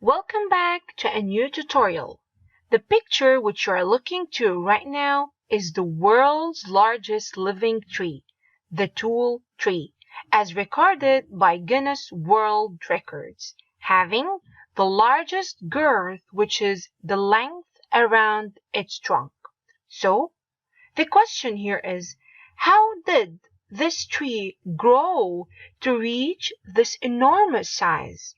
Welcome back to a new tutorial. The picture which you are looking to right now is the world's largest living tree, the tule tree, as recorded by Guinness World Records, having the largest girth, which is the length around its trunk. So, the question here is, how did this tree grow to reach this enormous size?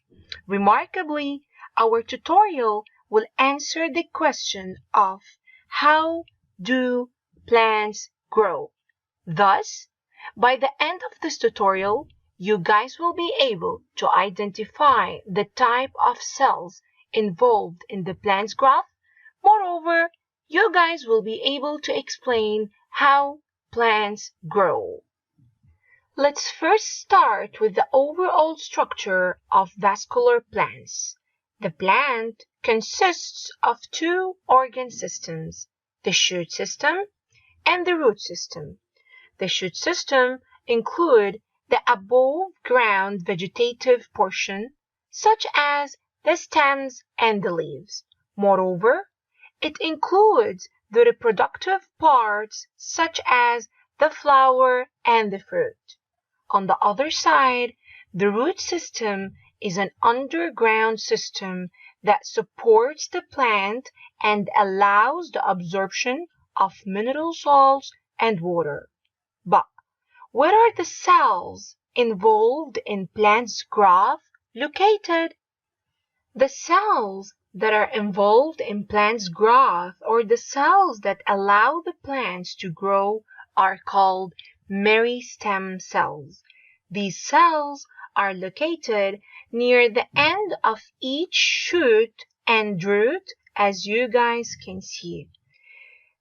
Remarkably, our tutorial will answer the question of how do plants grow. Thus, by the end of this tutorial, you guys will be able to identify the type of cells involved in the plant's growth. Moreover, you guys will be able to explain how plants grow. Let's first start with the overall structure of vascular plants. The plant consists of two organ systems, the shoot system and the root system. The shoot system includes the above-ground vegetative portion, such as the stems and the leaves. Moreover, it includes the reproductive parts, such as the flower and the fruit. On the other side, the root system is an underground system that supports the plant and allows the absorption of mineral salts and water. But where are the cells involved in plants' growth located? The cells that are involved in plants' growth, or the cells that allow the plants to grow, are called meristem cells. These cells are located near the end of each shoot and root, as you guys can see.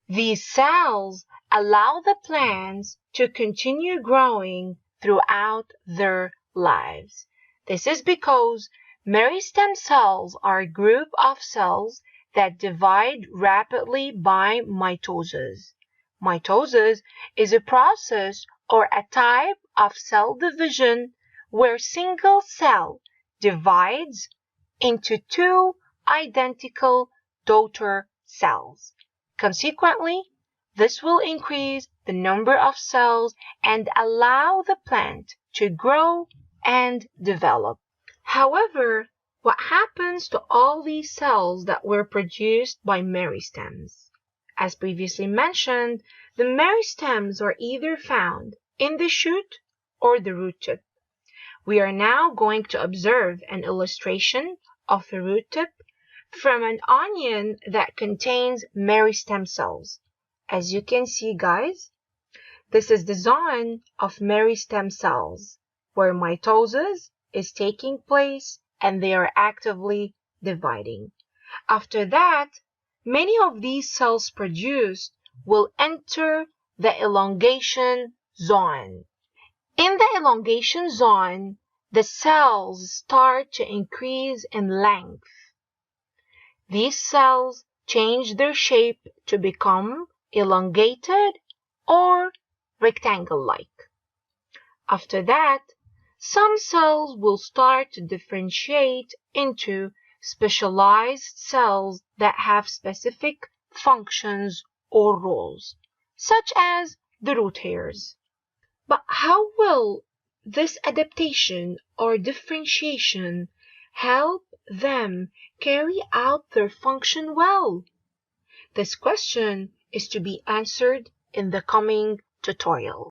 These cells allow the plants to continue growing throughout their lives. This is because meristem cells are a group of cells that divide rapidly by mitosis. Mitosis is a process or a type of cell division where single cell divides into two identical daughter cells. Consequently, this will increase the number of cells and allow the plant to grow and develop. However, what happens to all these cells that were produced by meristems? As previously mentioned, the meristems are either found in the shoot or the root tip. We are now going to observe an illustration of a root tip from an onion that contains meristem cells. As you can see, guys, this is the zone of meristem cells where mitosis is taking place and they are actively dividing. After that, many of these cells produced will enter the elongation zone. In the elongation zone, the cells start to increase in length. These cells change their shape to become elongated or rectangle-like. After that, some cells will start to differentiate into specialized cells that have specific functions or roles, such as the root hairs. But how will this adaptation or differentiation help them carry out their function well? This question is to be answered in the coming tutorial.